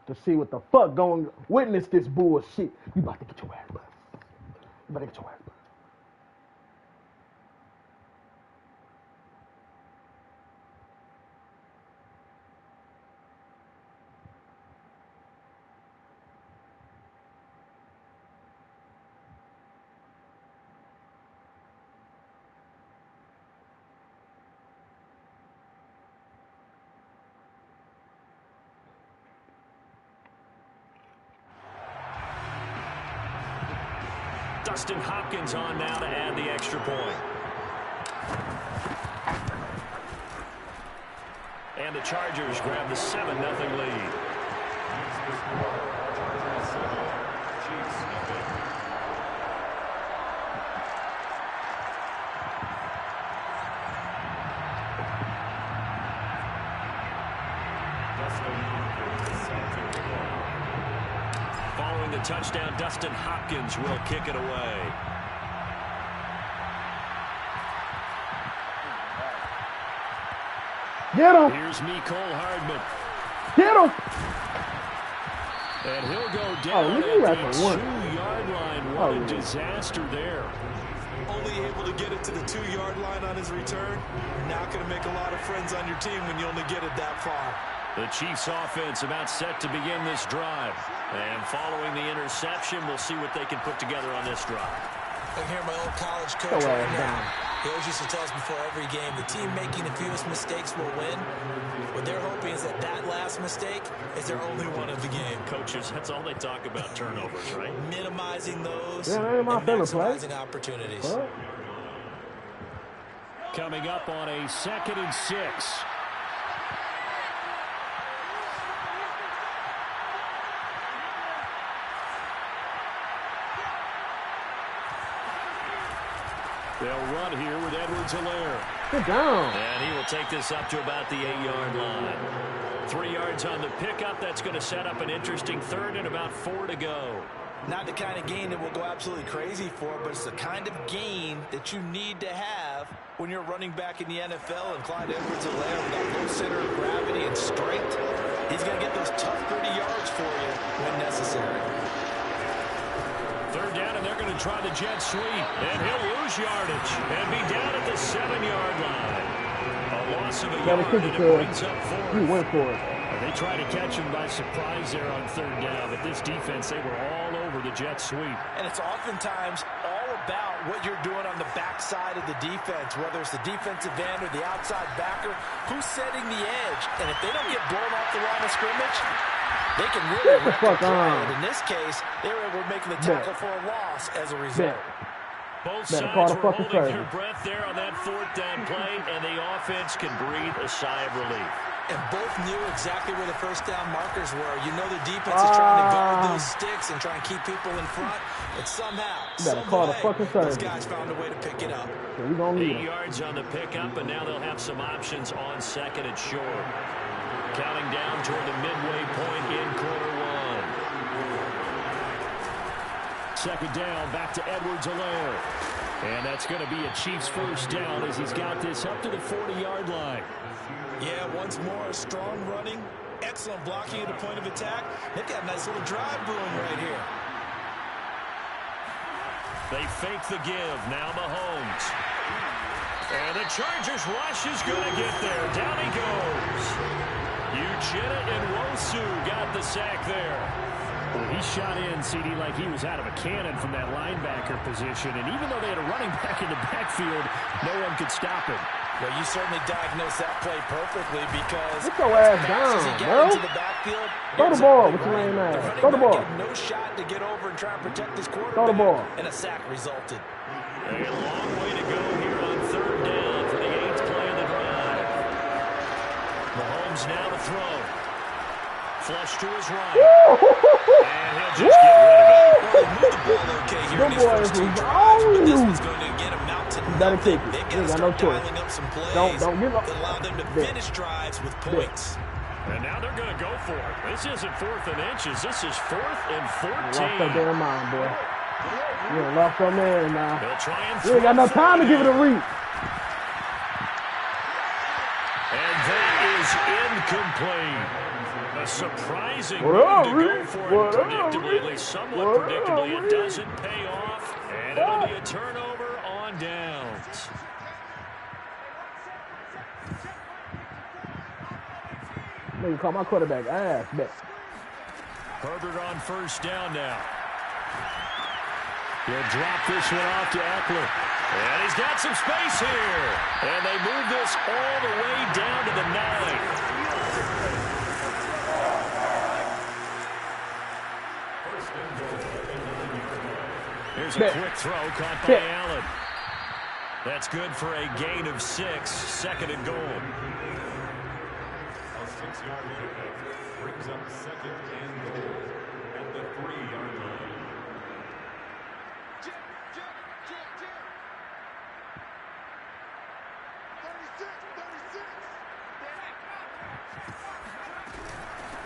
to see what the fuck going. Witness this bullshit. You about to get your ass busted. You about to get your ass busted. Dustin Hopkins on now to add the extra point. And the Chargers grab the 7-0 lead. Following the touchdown, Dustin Hopkins will kick it away. Get him! Here's Mecole Hardman. Get him! And he'll go down at the 2-yard line. What a disaster there. Only able to get it to the 2-yard line on his return. Not going to make a lot of friends on your team when you only get it that far. The Chiefs offense about set to begin this drive. And following the interception, we'll see what they can put together on this drive. I hear my old college coach right now. He always used to tell us before every game, the team making the fewest mistakes will win. What they're hoping is that that last mistake is their only one of the game. Coaches, that's all they talk about, turnovers, right? Minimizing those and maximizing opportunities. What? Coming up on a 2nd and 6. They'll run here with Edwards-Helaire. Get down. And he will take this up to about the 8-yard line. 3 yards on the pickup. That's going to set up an interesting 3rd and about 4 to go. Not the kind of gain that we'll go absolutely crazy for, but it's the kind of gain that you need to have when you're running back in the NFL. And Clyde Edwards-Helaire with that low center of gravity and strength, he's going to get those tough, gritty yards for you when necessary. 3rd down, and they're going to try the jet sweep. And he'll lose yardage and be down at the 7-yard line. A loss of a yard, and it brings up 4th. He went for it. They tried to catch him by surprise there on 3rd down, but this defense, they were all over the jet sweep. And it's oftentimes all about what you're doing on the backside of the defense, whether it's the defensive end or the outside backer, who's setting the edge. And if they don't get blown off the line of scrimmage, they can really wreck the play. In this case, they were able to make the tackle for a loss as a result. Both sides were holding their breath there on that 4th down play, and the offense can breathe a sigh of relief. And both knew exactly where the 1st down markers were. You know the defense is trying to guard those sticks and try and keep people in front. But somehow, those guys found a way to pick it up. 8 yards on the pickup, and now they'll have some options on 2nd and short. Counting down toward the midway point in quarter 1. 2nd down, back to Edwards-Helaire. And that's going to be a Chiefs 1st down as he's got this up to the 40-yard line. Yeah, once more, strong running, excellent blocking at the point of attack. They've got a nice little drive brewing right here. They fake the give, now Mahomes. And the Chargers rush is going to get there. Down he goes. Uchenna Nwosu got the sack there. Well, he shot in, CD, like he was out of a cannon from that linebacker position. And even though they had a running back in the backfield, no one could stop him. Well, you certainly diagnosed that play perfectly because get your ass down, bro. Into the backfield, throw the ball with your lame ass. Throw the ball. No shot to get over and try and protect his quarterback. Throw the ball. And a sack resulted. A long way to go here on 3rd down for the 8th play of the drive. Mahomes now to throw. Flush to his right. And he'll just get rid of it. Well, they moved the ball okay here in these first 2 drives, but this one's going to get a mountain. Better take it. They've got to start dialing up some plays don't give up. that allow them to finish drives with points. And now they're going to go for it. This isn't 4th and inches. This is 4th and 14. Lost that damn mind, boy. You done lost your man now. They'll try and you ain't got enough time to give it a reach. And that is incomplete. A A surprising move to go for it predictably, at least somewhat predictably. It doesn't pay off, and it'll be a turnover on downs. Nigga call my quarterback ass, bet. Herbert on first down now. He'll drop this one off to Eckler. And he's got some space here. And they move this all the way down to the 9. Here's a quick throw caught by Allen. That's good for a gain of 6. Second and goal. A 6-yard pickup brings up second and goal at the 3-yard line.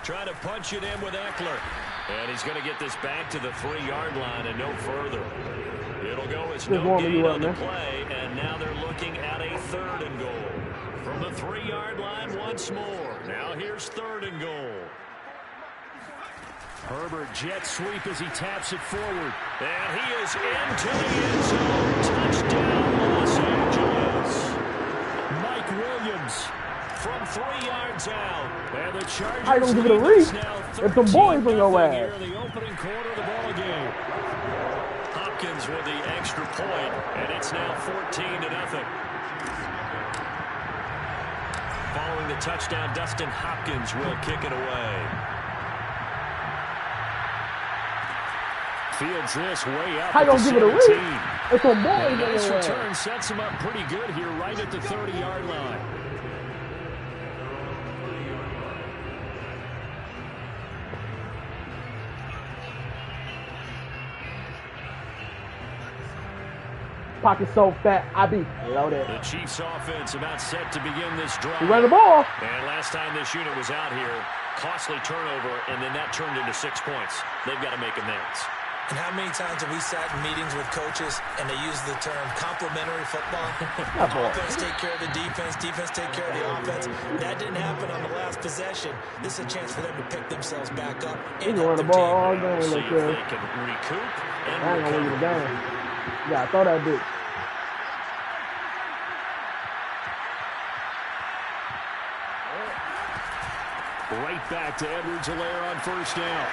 Trying to punch it in with Eckler. And he's going to get this back to the 3-yard line and no further. It'll go as no gain on the play, and now they're looking at a 3rd and goal. From the 3-yard line once more. Now here's 3rd and goal. Herbert jet sweep as he taps it forward. And he is into the end zone. Touchdown, Los Angeles. Mike Williams from 3 yards out. And the Chargers I don't give it a reach. If the boys on your ass. Here in the opening quarter of the ball game. Hopkins with the extra point, and it's now 14-0. Following the touchdown, Dustin Hopkins will kick it away. Fields this way up. I don't give it a reach. If the boys on your This ass. return sets him up pretty good here, right at the 30-yard line. Pocket so fat, I be loaded. The Chiefs offense about set to begin this drive. He ran the ball. And last time this unit was out here, costly turnover, and then that turned into 6 points. They've got to make amends. And how many times have we sat in meetings with coaches and they use the term complementary football? Offense take care of the defense, defense take care of the offense. That didn't happen on the last possession. This is a chance for them to pick themselves back up. He's running the ball all game. See Look if here. they can recoup and I ain't gonna leave the recover. game. Yeah, throw that bitch. Right back to Edwards-Helaire on first down.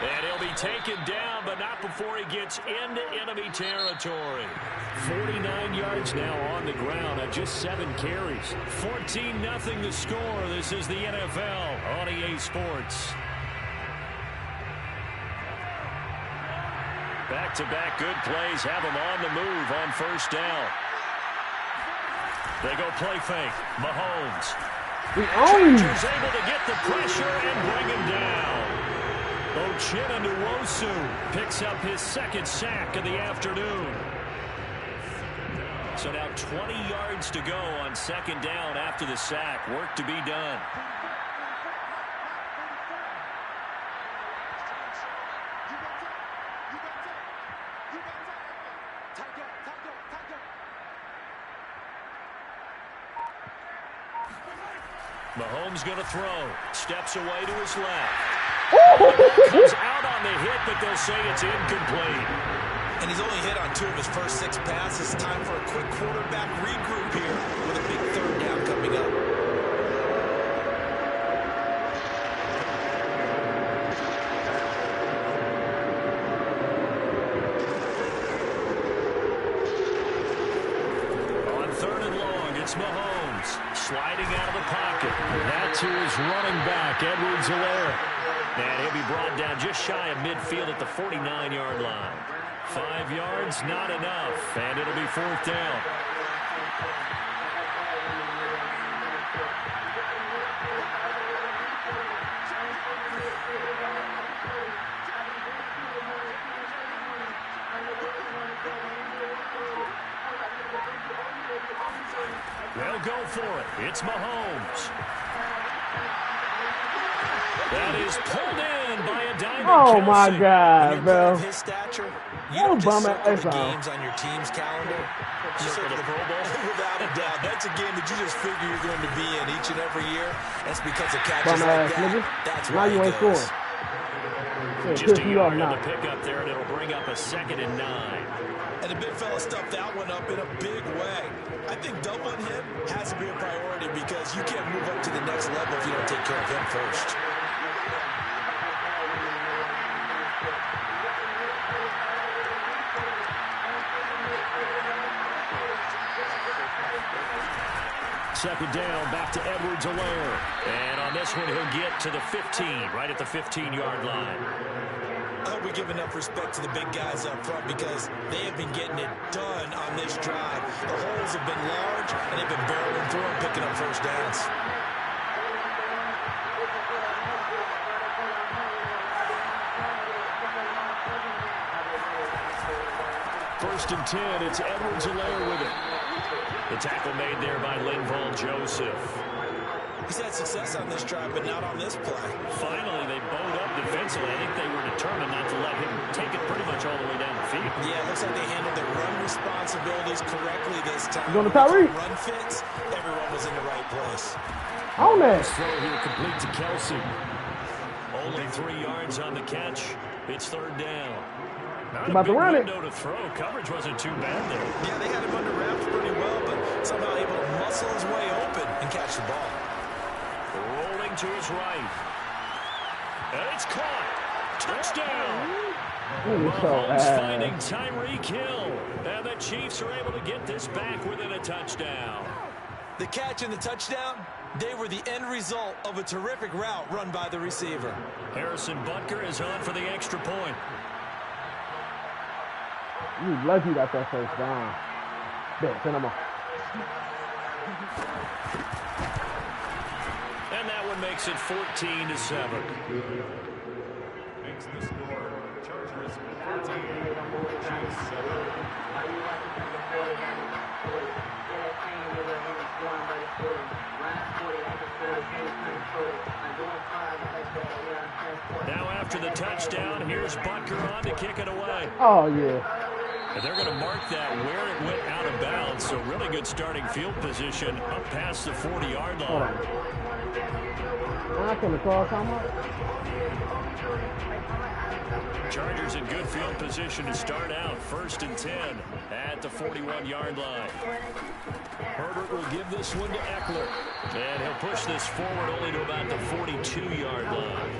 And he'll be taken down, but not before he gets into enemy territory. 49 yards now on the ground on just 7 carries. 14-0 the score. This is the NFL on EA Sports. Back-to-back good plays have him on the move on first down. They go play fake. Mahomes. We own you. Chargers able to get the pressure and bring him down. Uchenna Nwosu picks up his 2nd sack of the afternoon. So now 20 yards to go on 2nd down after the sack. Work to be done. Mahomes going to throw. Steps away to his left. Comes out on the hit, but they'll say it's incomplete. And he's only hit on 2 of his first 6 passes. Time for a quick quarterback regroup here with a big 3rd down coming up. On 3rd and long, it's Mahomes sliding out of the pocket. That to his running back, Edwards-Helaire. And he'll be brought down just shy of midfield at the 49-yard line. 5 yards, not enough, and it'll be 4th down. They'll go for it. It's Mahomes. That is pulled in by a diamond. Oh my When God, you're bro. of his stature, you Oh, don't just bummer. circle the That's all. games on your team's calendar. You Circle the Pro Bowl. Without a doubt. That's a game that you just figure you're going to be in each and every year. That's because of catches Bum like ass that. nigga. That's Now why you he ain't goes. scoring. Yeah, Just piss a me off yard on now. the pickup there, and it'll bring up a 2nd and 9. And the big fella stuffed that one up in a big way. I think doubling him has to be a priority because you can't move up to the next level if you don't take care of him first. Second down, back to Edwards-Helaire. And on this one, he'll get to the 15, right at the 15-yard line. I hope we give enough respect to the big guys up front because they have been getting it done on this drive. The holes have been large, and they've been barreling through and picking up first downs. First and 10, it's Edwards-Helaire with it. The tackle made there by Linval Joseph. He's had success on this drive, but not on this play. Finally, they bowed up defensively. I think they were determined not to let him take it pretty much all the way down the field. Yeah, it looks like they handled their run responsibilities correctly this time. You going to Tyreek? Run fits, everyone was in the right place. On that. Throw here complete to Kelsey. Only 3 yards on the catch. It's 3rd down. Not About a big to run it. window to throw. Coverage wasn't too bad there. Yeah, they had him under wraps pretty well, but somehow able to muscle his way open and catch the ball. Rolling to his right. And it's caught. Touchdown. Mahomes finding Tyreek Hill. And the Chiefs are able to get this back within a touchdown. The catch and the touchdown, they were the end result of a terrific route run by the receiver. Harrison Butker is on for the extra point. You lucky you got that first down. There, send him off. And that one makes it 14-7. Makes the score. Chargers 14, Chiefs 7. Now after the touchdown, here's Butker on to kick it away. Oh, yeah. And they're going to mark that where it went out of bounds. So really good starting field position up past the 40-yard Hold line. on. I can call timeout. Chargers in good field position to start out. 1st and 10 at the 41-yard line. Herbert will give this one to Eckler. And he'll push this forward only to about the 42-yard line.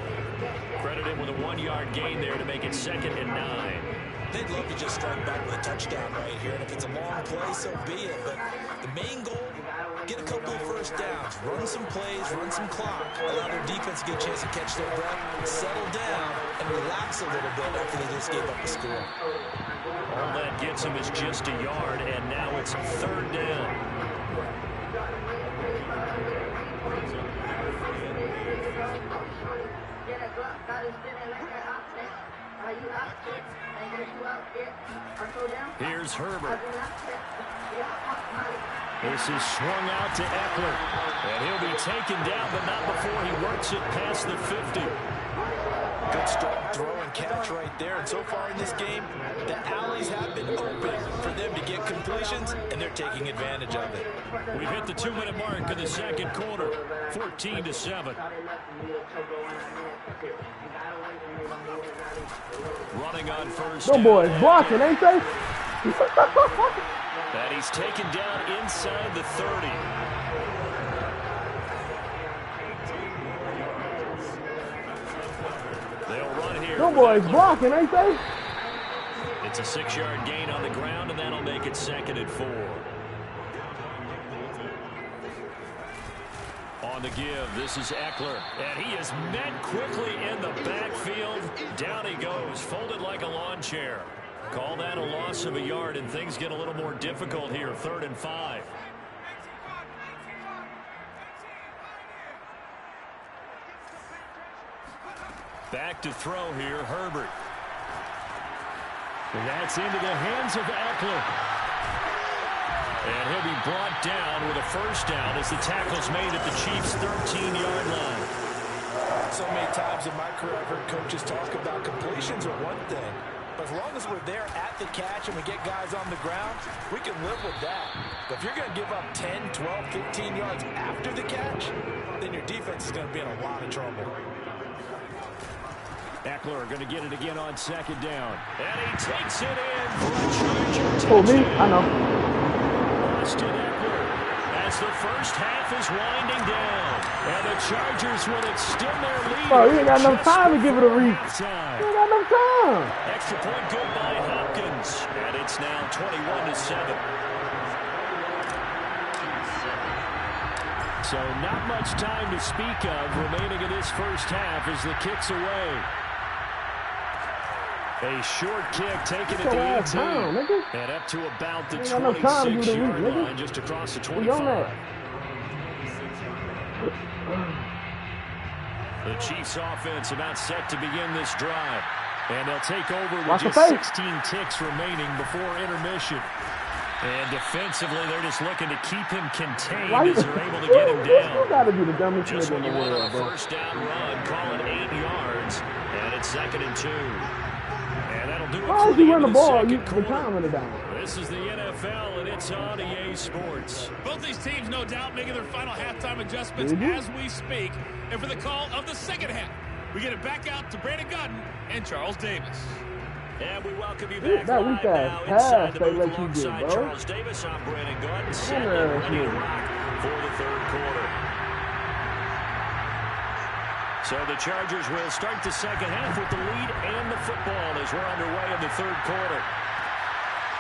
Credit him with a 1-yard gain there to make it 2nd and 9. They'd love to just strike back with a touchdown right here, and if it's a long play, so be it. But the main goal, get a couple of first downs, run some plays, run some clock, allow their defense to get a chance to catch their breath, settle down, and relax a little bit after they just gave up a score. All that gets him is just a yard, and now it's 3rd down. Here's Herbert. This is swung out to Eckler. And he'll be taken down, but not before he works it past the 50. Good strong throw and catch right there. And so far in this game, the alleys have been open for them to get completions, and they're taking advantage of it. We've hit the 2-minute mark in the 2nd quarter. 14-7. Running on first Them down. boys blocking, ain't they? And he's taken down inside the 30. They'll run here. Them boys blocking, ain't they? It's a 6-yard gain on the ground, and that'll make it 2nd and 4. On the give, this is Eckler. And he is met quickly in the backfield. Down he goes, folded like a lawn chair. Call that a loss of a yard, and things get a little more difficult here. 3rd and 5. Back to throw here, Herbert. And that's into the hands of Eckler. And he'll be brought down with a first down as the tackle's made at the Chiefs' 13-yard line. So many times in my career I've heard coaches talk about completions are one thing, but as long as we're there at the catch and we get guys on the ground, we can live with that. But if you're going to give up 10, 12, 15 yards after the catch, then your defense is going to be in a lot of trouble. Eckler going to get it again on second down. And he takes it in for a Charger touchdown. Oh, me? I know. Austin Eckler, as the first half is winding down. And the Chargers will extend their lead. Oh, you ain't got enough time to give it a reach. You Halftime. ain't got enough time. Extra point good by Hopkins. And it's now 21-7. So not much time to speak of remaining in this first half as the kick's away. A short kick taken at the 18. Down, nigga. And up to about the Ain't got enough time to do the 26-yard reach, nigga. line, just across the We on 25. that. The Chiefs offense about set to begin this drive. And they'll take over with Watch the just face. 16 ticks remaining before intermission. And defensively, they're just looking to keep him contained Why as they're able to get him You down. gotta be the dumbest Just nigga when in you the want on world, a bro. first down run, call it 8 yards. And it's 2nd and 2. And that'll do it Why for would the you end run the of ball? second You the quarter. time running down. This is the NFL, and it's on EA Sports. Both these teams, no doubt, making their final halftime adjustments Mhm. as we speak. And for the call of the second half, we get it back out to Brandon Gutton and Charles Davis. And we welcome you Yeah, back that live weak now ass inside pass the they booth let you get, alongside bro. Charles Davis. I'm Brandon Gutton, set Come and on, ready to kid. rock for the third quarter. So the Chargers will start the second half with the lead and the football as we're underway in the third quarter.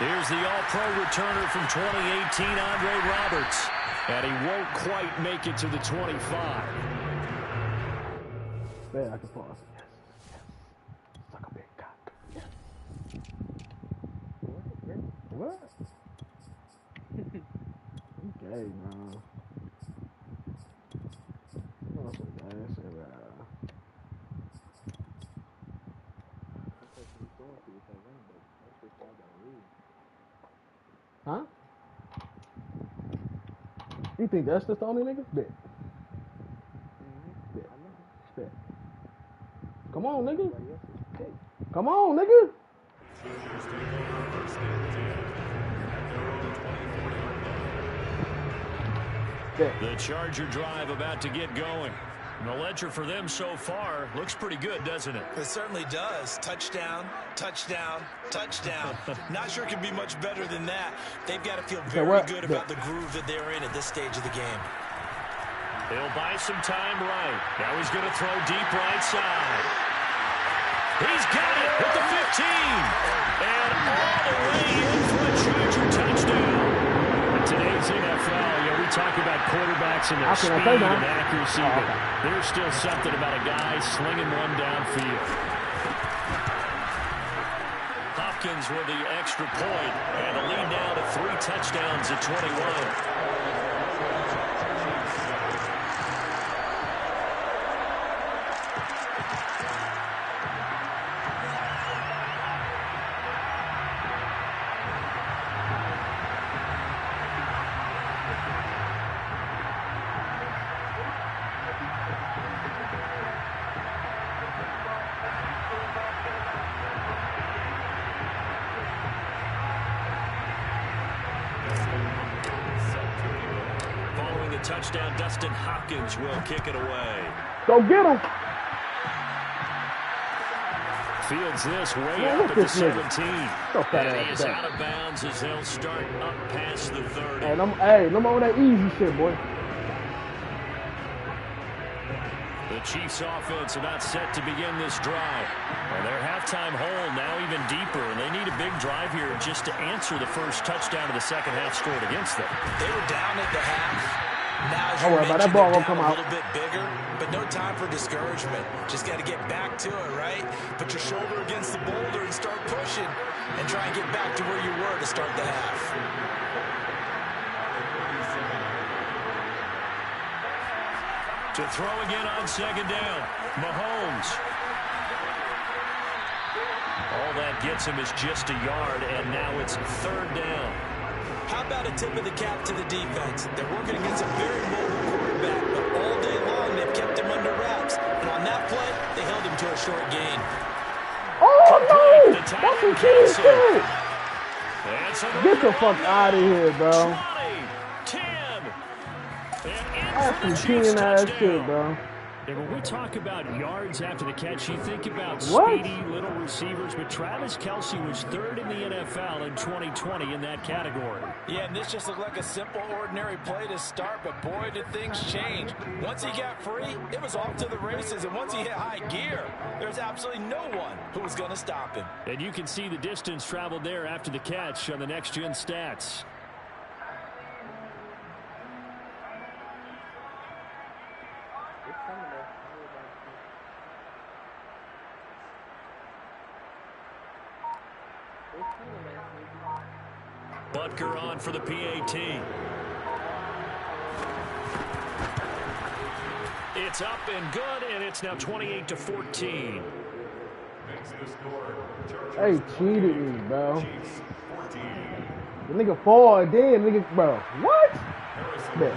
Here's the All-Pro returner from 2018, Andre Roberts. And he won't quite make it to the 25. There, I can pause. Yes, yes. Suck a big cock. Yes. What? Okay, man. What's up, man? Huh? You think that's the only nigga? Bet. Bet. Bet. Come on, nigga. Come on, nigga. Bet. The Charger drive about to get going. And the ledger for them so far looks pretty good, doesn't it? It certainly does. Touchdown, touchdown, touchdown. Not sure it can be much better than that. They've got to feel very what? good about the groove that they're in at this stage of the game. He'll buy some time right. Now he's going to throw deep right side. He's got it at the 15. And all the way in for a Charger touchdown. In today's NFL, we talk about quarterbacks and their How can I speed say that? and accuracy, Oh, but okay. there's still something about a guy slinging one downfield. Hopkins with the extra point, and the lead now to 3 touchdowns at 21. Following the touchdown, Dustin Hopkins will kick it away. Go get him. Fields this way Man, up look at the this nigga. 17. Go fat And he ass is back. out of bounds as they'll start up past the 30. Hey, no more of that easy shit, boy. The Chiefs offense about set to begin this drive. And their halftime hole now even deeper, and they need a big drive here just to answer the first touchdown of the second half scored against them. They were down at the half. Now, as Don't you worry about that mentioned, ball they're won't come down out. a little bit bigger, but no time for discouragement. Just got to get back to it, right? Put your shoulder against the boulder and start pushing and try and get back to where you were to start the half. To throw again on second down, Mahomes. All that gets him is just a yard, and now it's third down. How about a tip of the cap to the defense? They're working against a very mobile quarterback, but all day long they've kept him under wraps. And on that him to a short gain. Oh, no! The tight That's end some cheese, Kelsey. too. It's a Get the fuck out of here, bro. 20, 10. That's some cheating ass shit, bro. And when we talk about yards after the catch, you think about What? speedy little receivers, but Travis Kelce was third in the NFL in 2020 in that category. Yeah, and this just looked like a simple, ordinary play to start, but boy, did things change. Once he got free, it was off to the races, and once he hit high gear, there's absolutely no one who was going to stop him. And you can see the distance traveled there after the catch on the next-gen stats. Butker on for the PAT. It's up and good, and it's now 28-14. Hey, cheated me, bro. The nigga fall, then nigga, bro. What? Man.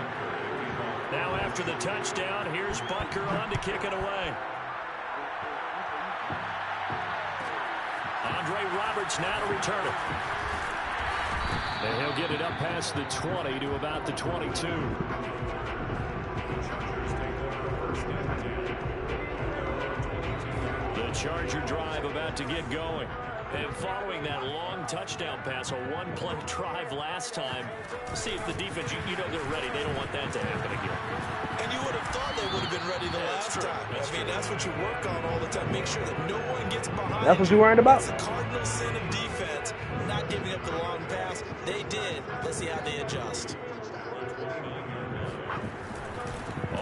Now after the touchdown, here's Butker on to kick it away. Andre Roberts now to return it. And he'll get it up past the 20 to about the 22. The Charger drive about to get going. And following that long touchdown pass, a one-play drive last time, see if the defense, you know they're ready. They don't want that to happen again. And you would have thought they would have been ready the last time. That's what you work on all the time. Make sure that no one gets behind. That's what you worried about? That's the cardinal sin of defense, not giving up the long pass. They did. Let's see how they adjust.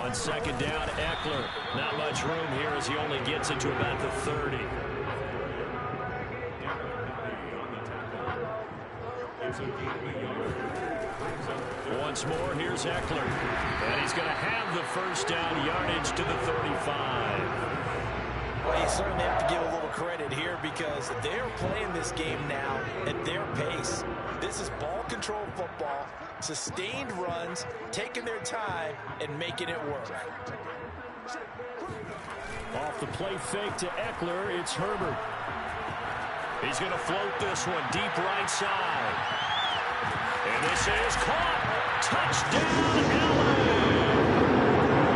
On second down, Eckler. Not much room here as he only gets it to about the 30. Once more, here's Eckler. And he's going to have the first down, yardage to the 35. Well, you certainly have to give a little credit here because they're playing this game now at their pace. This is ball control football, sustained runs, taking their time, and making it work. Off the play fake to Eckler, it's Herbert. He's going to float this one deep right side. And this is caught. Touchdown, LA!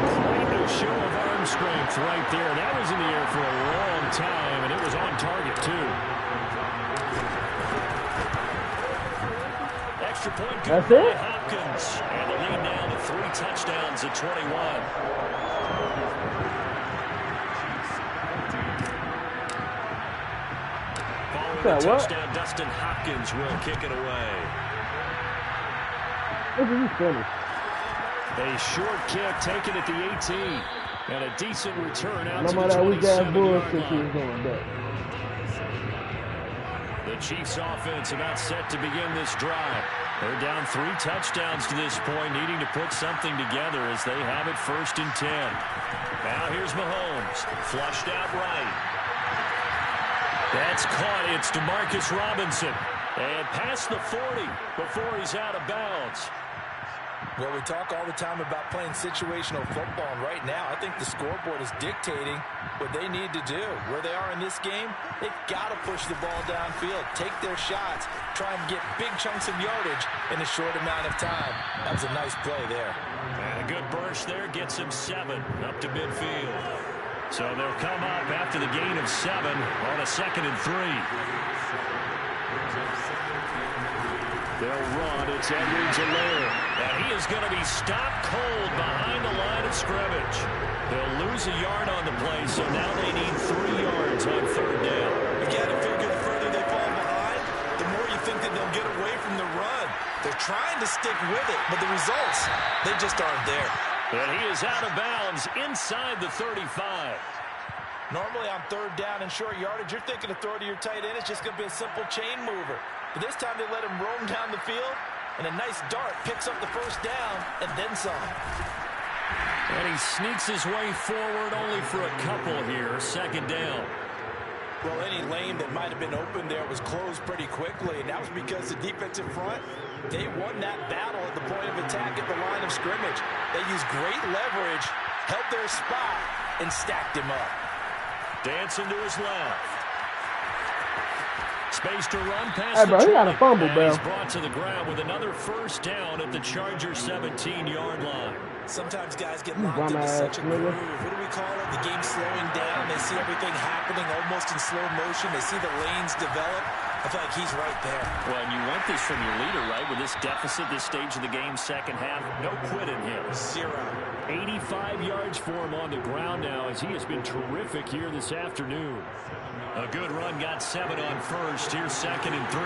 Quite a show of arm strength right there. That was in the air for a long time, and it was on target, too. Extra point good That's by it? Hopkins. And the lead now to 3 touchdowns at 21. Following the touchdown, Dustin Hopkins will kick it away. Look at you finish. A short kick taken at the 18. And a decent return out No to matter the that weak ass 27-yard bullshit he was line. doing that. The Chiefs offense about set to begin this drive. They're down 3 touchdowns to this point, needing to put something together as they have it 1st and 10. Now here's Mahomes, flushed out right. That's caught. It's DeMarcus Robinson. And past the 40 before he's out of bounds. Well, we talk all the time about playing situational football, and right now I think the scoreboard is dictating what they need to do. Where they are in this game, they've got to push the ball downfield, take their shots, try and get big chunks of yardage in a short amount of time. That was a nice play there. And a good burst there gets him 7 up to midfield. So they'll come up after the gain of 7 on a 2nd and 3. They'll run. It's Edwards-Helaire. And he is going to be stopped cold behind the line of scrimmage. They'll lose a yard on the play, so now they need 3 yards on 3rd down. Again, I figure the further they fall behind, the more you think that they'll get away from the run. They're trying to stick with it, but the results, they just aren't there. And he is out of bounds inside the 35. Normally on 3rd down and short yardage, you're thinking to throw to your tight end. It's just going to be a simple chain mover. But this time they let him roam down the field, and a nice dart picks up the 1st down and then some. And he sneaks his way forward only for a couple here. 2nd down. Well, any lane that might have been open there was closed pretty quickly, and that was because the defensive front, they won that battle at the point of attack at the line of scrimmage. They used great leverage, held their spot, and stacked him up. Dancing to his left. Space to run past Hey, bro, the he got a 20, fumble, and bro. he's brought to the ground with another first down at the Chargers' 17-yard line. Sometimes guys get locked into such a groove. What do we call it? The game slowing down. They see everything happening almost in slow motion. They see the lanes develop. I feel like he's right there. Well, and you want this from your leader, right? With this deficit, this stage of the game, second half, no quit in him. 0. 85 yards for him on the ground now as he has been terrific here this afternoon. A good run, got 7 on first. Here's 2nd and 3.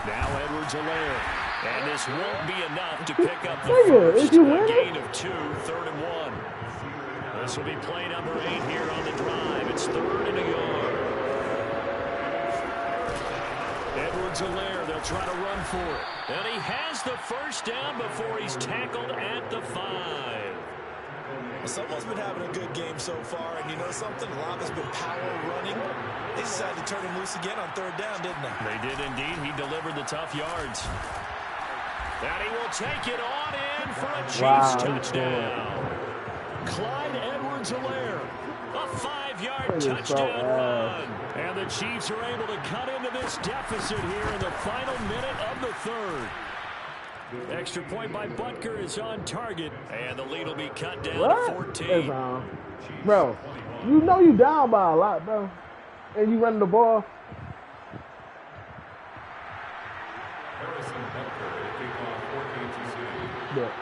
Now Edwards-Helaire. And this won't be enough to pick up the first. A gain of 2, 3rd and 1. This will be play number 8 here on the drive. It's 3rd and a yard. Edwards-Helaire, they'll try to run for it. And he has the first down before he's tackled at the 5. Well, someone's been having a good game so far, and you know something? A lot has been power running. They decided to turn him loose again on 3rd down, didn't they? They did indeed. He delivered the tough yards. And he will take it on in for a Chiefs touchdown. Clyde Edwards-Helaire, a 5-yard touchdown run. And the Chiefs are able to cut into this deficit here in the final minute of the 3rd. Extra point by Butker is on target, and the lead will be cut down to 14. Bro, you know you down by a lot, bro. And you run the ball. Harrison Butker, kickoff for Kansas City. Yeah.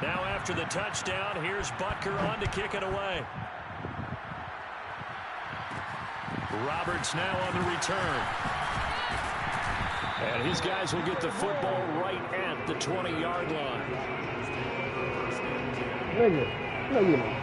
Now after the touchdown, here's Butker on to kick it away. Roberts now on the return. And his guys will get the football right at the 20-yard line. Nigga. No, you don't.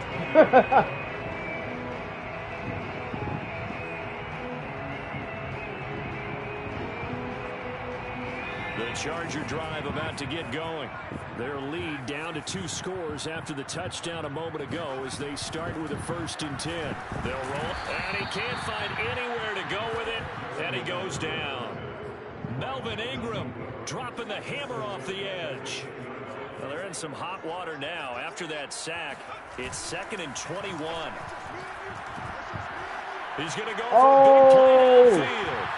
The Charger drive about to get going. Their lead down to 2 scores after the touchdown a moment ago as they start with a 1st and 10. They'll roll, and he can't find anywhere to go with it, and he goes down. Melvin Ingram dropping the hammer off the edge. Well, they're in some hot water now. After that sack, it's 2nd and 21. He's going to go for a big play downfield.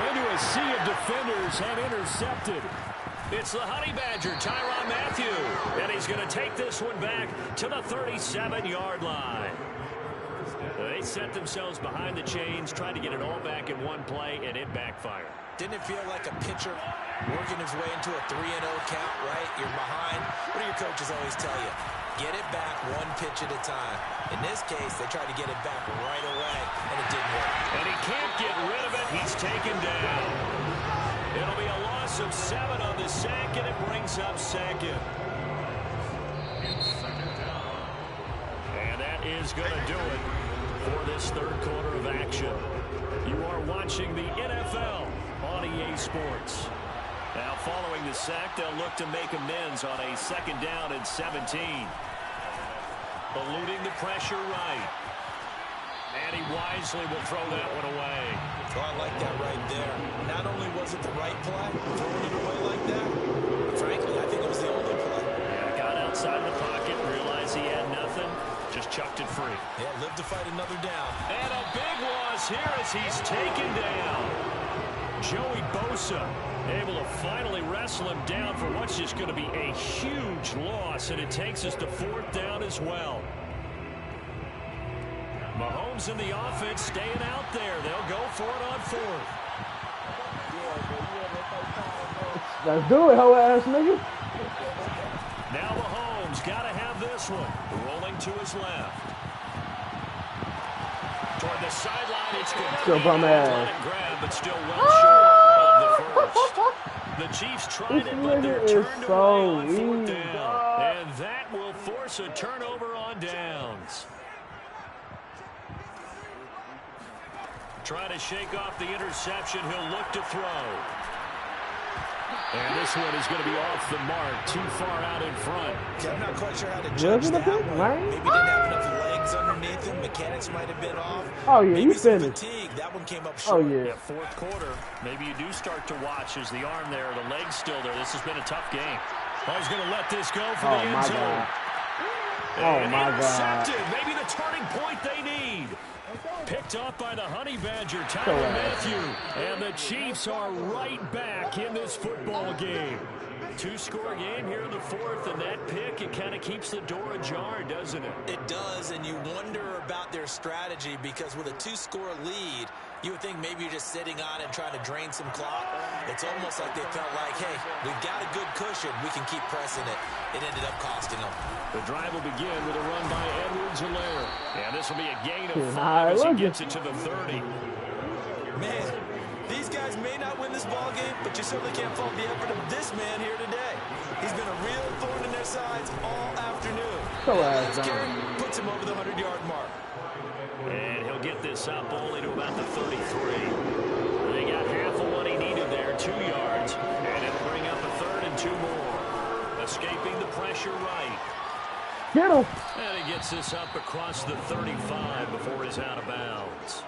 Into a sea of defenders and intercepted. It's the Honey Badger, Tyrann Mathieu. And he's going to take this one back to the 37-yard line. They set themselves behind the chains, trying to get it all back in one play, and it backfired. Didn't it feel like a pitcher working his way into a 3-0 count, right? You're behind. What do your coaches always tell you? Get it back one pitch at a time. In this case, they tried to get it back right away, and it didn't work. And he can't get rid of it. He's taken down. It'll be a loss of 7 on the sack, and it brings up 2nd. And that is going to do it for this 3rd quarter of action. You are watching the NFL on EA Sports. Now, following the sack, they'll look to make amends on a 2nd down and 17. Eluding the pressure right. And he wisely will throw that one away. Oh, I like that right there. Not only was it the right play, throwing it away like that, but frankly, I think it was the only play. Yeah, got outside the pocket, realized he had nothing, just chucked it free. Yeah, lived to fight another down. And a big loss here as he's taken down. Joey Bosa able to finally wrestle him down for what's just going to be a huge loss, and it takes us to 4th down as well. Mahomes and the offense staying out there. They'll go for it on 4th. Let's do it, hoe ass nigga. Now Mahomes got to have this one. Rolling to his left. Toward the sideline, it's good. Still bum ass. Grab, but still well short of the first. The Chiefs tried it, but they're turned away on 4th down. And that will force a turnover on downs. Trying to shake off the interception. He'll look to throw. And this one is going to be off the mark, too far out in front. Yeah, I'm not quite sure how to judge Wasn't that a pick, one. right? Maybe didn't have enough legs underneath him. Mechanics might have been off. Oh, yeah, Maybe you some finished. fatigue. That one came up Oh, short. yeah. Fourth quarter, maybe you do start to watch as the arm there, the leg's still there. This has been a tough game. Oh, he's going to let this go for the Oh, end my zone. God. Oh, And my God. intercepted. Maybe the turning point they need. Picked off by the Honey Badger, Tyler Matthew. And the Chiefs are right back in this football game. Two-score game here in the fourth, and that pick, it kind of keeps the door ajar, doesn't it? It does, and you wonder about their strategy because with a two-score lead, you would think maybe you're just sitting on it and trying to drain some clock. It's almost like they felt like, hey, we've got a good cushion. We can keep pressing it. It ended up costing them. The drive will begin with a run by Edwards-Helaire. And this will be a gain of 5 Hi, as he look gets it to the 30. Man, these guys may not win this ball game, but you certainly can't fault the effort of this man here today. He's been a real thorn in their sides all afternoon. So Last carry puts him over the 100-yard mark. And he'll get this up only to about the 33. They got half of what he needed there, 2 yards. And it'll bring up a 3rd and 2 more. Escaping the pressure right. Get him. And he gets this up across the 35 before he's out of bounds.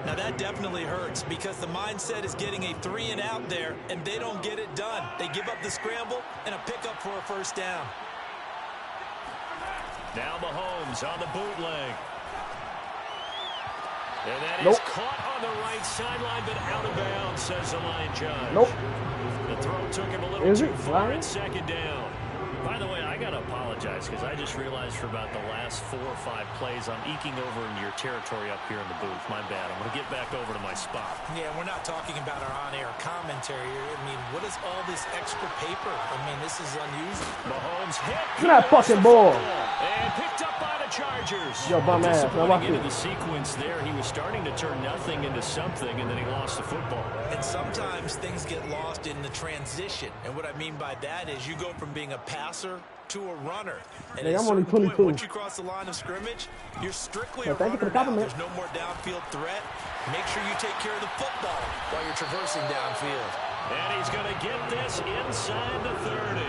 Now that definitely hurts because the mindset is getting a 3-and-out there, and they don't get it done. They give up the scramble and a pickup for a first down. Now Mahomes on the bootleg. And that Nope. is caught on the right sideline, but out of bounds, says the line judge. Nope. The throw took him a little Is too it? far Right? at second down. By the way, I got to apologize because I just realized for about the last 4 or 5 plays, I'm eking over into your territory up here in the booth. My bad. I'm going to get back over to my spot. Yeah, we're not talking about our on-air commentary. I mean, what is all this extra paper? I mean, this is unusual. Mahomes hit. Look at that fucking ball. And picked up by the Chargers. Yo, bum ass. Now watch Disappointing into this. the sequence there. He was starting to turn nothing into something, and then he lost the football. And sometimes things get lost in the transition. And what I mean by that is you go from being a passer to a runner. And Hey, at a I'm only certain point, 22. once you cross the line of scrimmage, you're strictly Well, a thank you for runner the now. compliment. There's no more downfield threat. Make sure you take care of the football while you're traversing downfield. And he's going to get this inside the 30.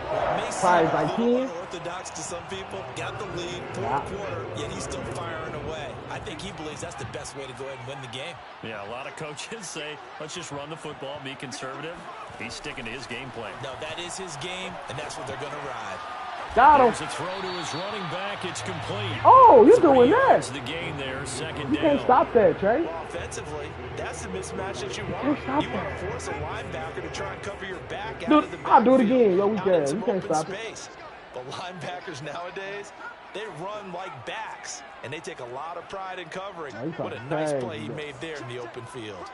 May seem Probably a by little 10. unorthodox to some people. Got the lead, fourth Yeah. quarter, yet he's still firing away. I think he believes that's the best way to go ahead and win the game. Yeah, a lot of coaches say, let's just run the football, be conservative. He's sticking to his game plan. No, that is his game, and that's what they're going to ride. Got him. There's a throw to his running back. It's complete. Oh, you 3 doing yards that? the gain there, second You down. can't stop that, Trey. Well, offensively, that's the mismatch that you Hey, want. stop You want that. to force a linebacker to try and cover your back out Dude, I'll of the do it backfield, again. Yo, we out can. in You some can't open stop it. space. But linebackers nowadays, they run like backs, and they take a lot of pride in covering. Oh, he's What a fucking nice crazy. play he made there in the open field.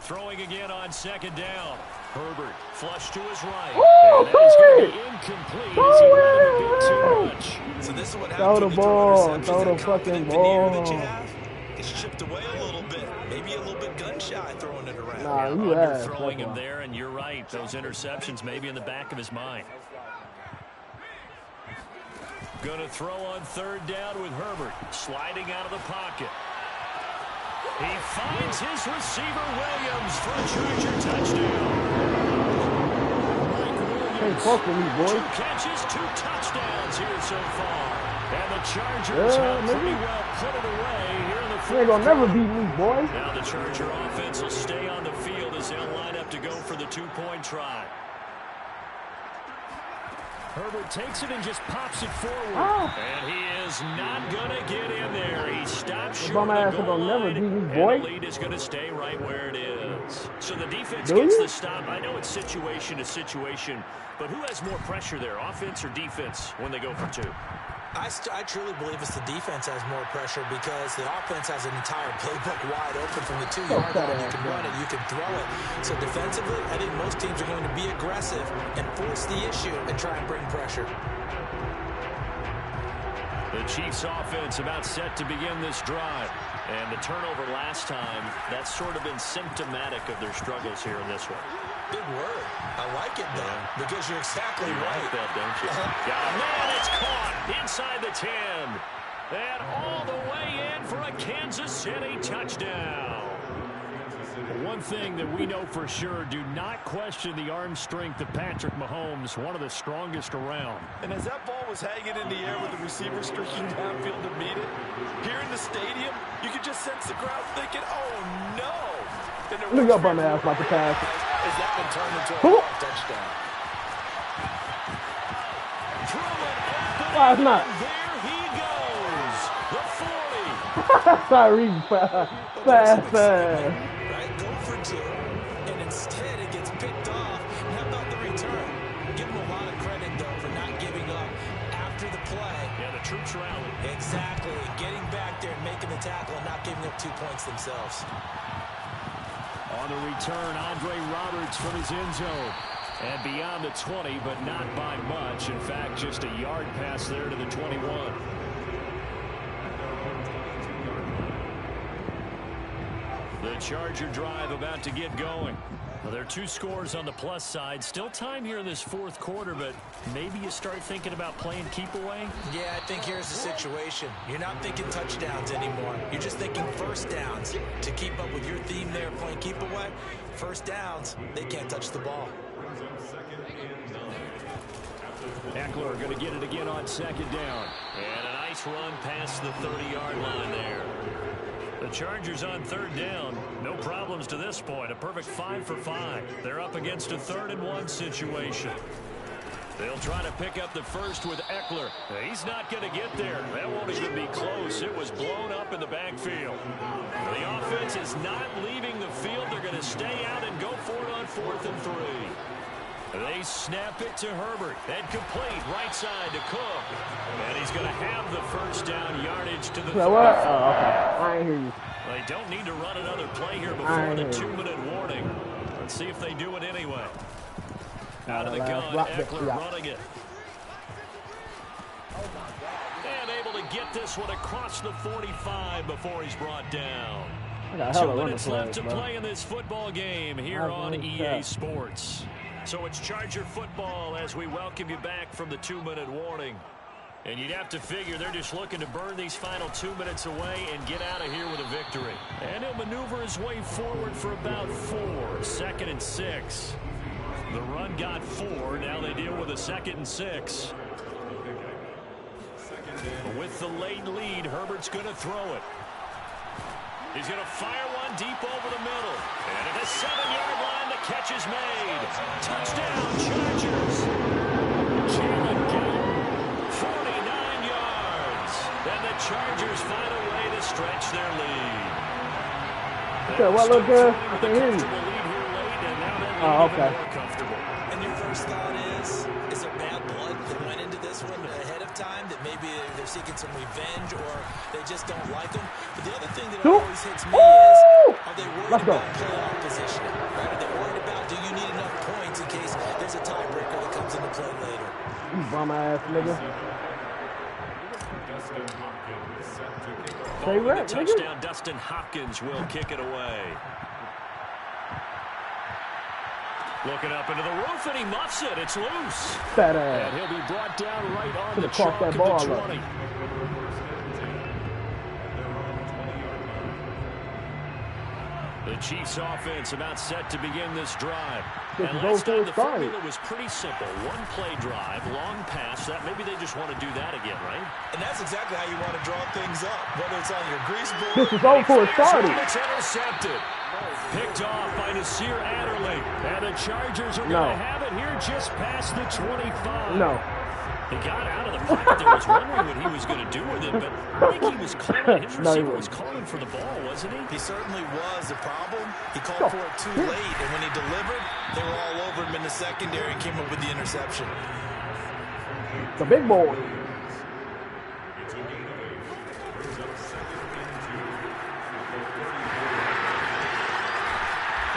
Throwing again on second down. Herbert flush to his right. Ooh, And that is throw going to it. be incomplete Throw as he ran him a it. bit too much. So this is what Throw happens the when you throw ball. interceptions. Throw the That confident fucking veneer that you ball. have gets chipped away a little bit. Maybe a little bit gun-shy throwing it around. Nah, you ass. Underthrowing him there, and you're right. Those interceptions may be in the back of his mind. Going to throw on third down with Herbert. Sliding out of the pocket. He finds his receiver, Williams, for a Charger touchdown. Mike Can't Williams, fuck with me, boy. 2 catches, 2 touchdowns here so far. And the Chargers have nigga. pretty well put it away here in the You fourth ain't gonna never quarter. beat me, boy. Now the Charger offense will stay on the field as they'll line up to go for the 2-point try. Herbert takes it and just pops it forward. Ah. And he is not going to get in there. He stops short bum of ass the ain't goal gonna never line, beat me, and boy. the lead is going to stay right where it is. So the defense Do gets you? the stop. I know it's situation to situation, but who has more pressure there, offense or defense, when they go for 2? I truly believe it's the defense has more pressure because the offense has an entire playbook wide open from the 2-yard line. You can run it, you can throw it. So defensively, I think most teams are going to be aggressive and force the issue and try and bring pressure. The Chiefs offense about set to begin this drive. And the turnover last time, that's sort of been symptomatic of their struggles here in this one. Big word. I like it, though, because you're exactly You right. like that, don't you? Yeah, man, it's caught inside the 10. And all the way in for a Kansas City touchdown. One thing that we know for sure, do not question the arm strength of Patrick Mahomes, one of the strongest around. And as that ball was hanging in the air with the receiver streaking downfield to meet it, here in the stadium, you could just sense the crowd thinking, oh no! Look up on the ass about to pass. As that one turned into a long touchdown. Why it's not? There he goes. The 40. Tyreek fast. Right, go for two, and instead it gets picked off. How about the return? Give him a lot of credit, though, for not giving up after the play. Yeah, the troops rally. Exactly. Getting back there and making the tackle and not giving up 2 points themselves. On the return, Andre Roberts from his end zone. And beyond the 20, but not by much. In fact, just a yard pass there to the 21. The Charger drive about to get going. Well, there are 2 scores on the plus side. Still time here in this fourth quarter, but maybe you start thinking about playing keep away? Yeah, I think here's the situation. You're not thinking touchdowns anymore. You're just thinking first downs. To keep up with your theme there, playing keep away, first downs, they can't touch the ball. Eckler going to get it again on second down. And a nice run past the 30-yard line there. The Chargers on third down. No problems to this point. A perfect 5 for 5. They're up against a 3rd and 1 situation. They'll try to pick up the first with Eckler. He's not going to get there. That won't even be close. It was blown up in the backfield. The offense is not leaving the field. They're going to stay out and go for it on 4th and 3. They snap it to Herbert. And complete right side to Cook. And he's going to have the first down yardage to the 30. What? Oh, okay. I ain't hear you. They don't need to run another play here before the 2-minute warning. Let's see if they do it anyway. Out of the gun, Eckler running it. And able to get this one across the 45 before he's brought down. 2 minutes left to play in this football game here on EA Sports. So it's Charger football as we welcome you back from the 2-minute warning. And you'd have to figure they're just looking to burn these final 2 minutes away and get out of here with a victory. And he'll maneuver his way forward for about 4. 2nd and 6. The run got 4. Now they deal with a 2nd and 6. With the late lead, Herbert's going to throw it. He's going to fire one deep over the middle. And at the 7-yard line, the catch is made. Touchdown, Chargers. Jalen Gillen, 49 yards. And the Chargers find a way to stretch their lead. Okay, what look good? I can hear you. Oh, okay. And your first thought is there bad blood that went into this one ahead of time, that maybe they're seeking some revenge or they just don't like them? But the other thing that always hits me is, are they worried about playoff positioning? Right? Are they worried about, do you need enough points in case there's a tiebreaker that comes into play later? You bum ass nigga. Say right, touchdown, Dustin Hopkins will kick it away. Looking up into the roof, and he muffs it. It's loose. Fat ass. And he'll be brought down right on the chalk that of ball the 20. The Chiefs offense about set to begin this drive. And last time the formula was pretty simple. One play drive, long pass. That maybe they just want to do that again, right? And that's exactly how you want to draw things up. Whether it's on your grease board. This is all for a starting. It's intercepted. Picked off by Nasir Adderley. And the Chargers are going to have it here just past the 25. No. He got out of the pocket there, was wondering what he was going to do with it, but I think he was calling, his receiver was calling for the ball, wasn't he? He certainly was. The problem, he called for it too late, and when he delivered, they were all over him in the secondary and came up with the interception. The big boy.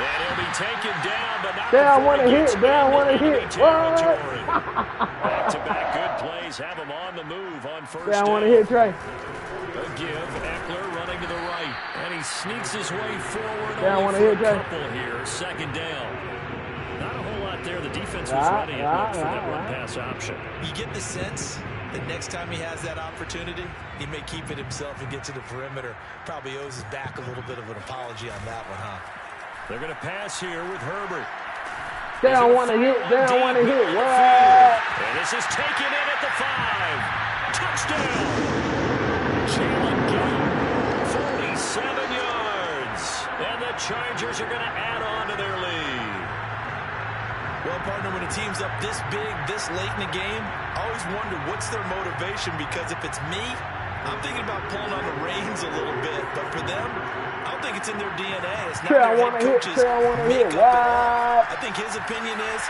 And he'll be taken down, but not Down one hit. What? Back-to-back good plays have him on the move on first down. Down one hit, Trey. A give, Eckler running to the right, and he sneaks his way forward. Down one hit, Trey. Here, 2nd down. Not a whole lot there. The defense was ready for that run-pass option. You get the sense that next time he has that opportunity, he may keep it himself and get to the perimeter. Probably owes his back a little bit of an apology on that one, huh? They're going to pass here with Herbert. They don't want to hit. They don't want to hit. What? And this is taken in at the 5. Touchdown. Jalen Guyton, 47 yards. And the Chargers are going to add on to their lead. Well, partner, when a team's up this big, this late in the game, I always wonder what's their motivation, because if it's me, I'm thinking about pulling on the reins a little bit. But for them, I don't think it's in their DNA. It's not their head coach's makeup at all. I think his opinion is,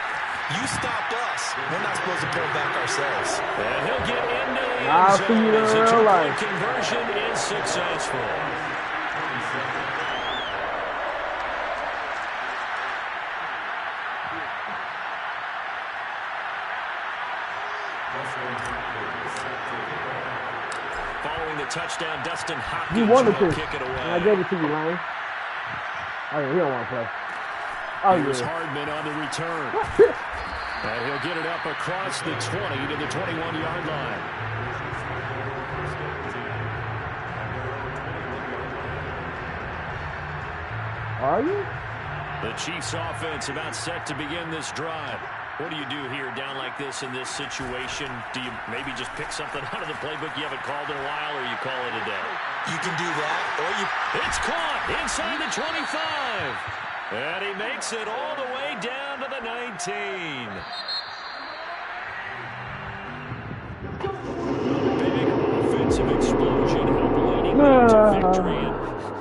you stopped us. We're not supposed to pull back ourselves. And he'll get into the end zone as a two-point conversion is successful. Following the touchdown, Dustin Hopkins You wanted to. kick it away. And I gave it to you, Lane. Oh, yeah, he don't want to play. Oh, Here's yeah. Hardman on the return. And he'll get it up across the 20 to the 21-yard line. Are you? The Chiefs offense about set to begin this drive. What do you do here down like this in this situation? Do you maybe just pick something out of the playbook you haven't called in a while, or you call it a day? You can do that, or you... It's caught inside the 25. And he makes it all the way down to the 19. Big offensive explosion leading to victory.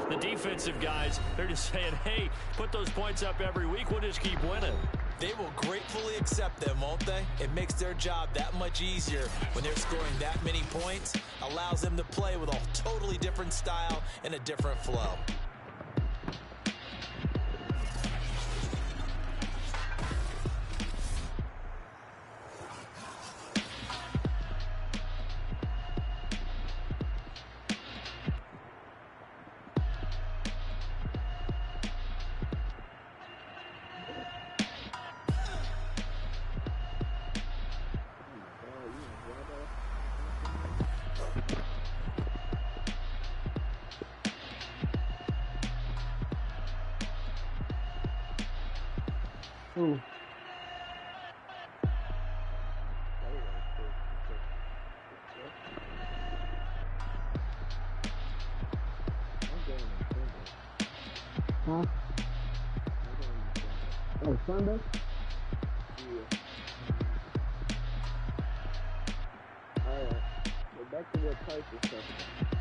And the defensive guys, they're just saying, hey, put those points up every week. We'll just keep winning. They will gratefully accept them, won't they? It makes their job that much easier when they're scoring that many points. Allows them to play with a totally different style and a different flow. Ooh. Huh? Oh, Sunday? Yeah. Alright. But back to what Tyson was talking about.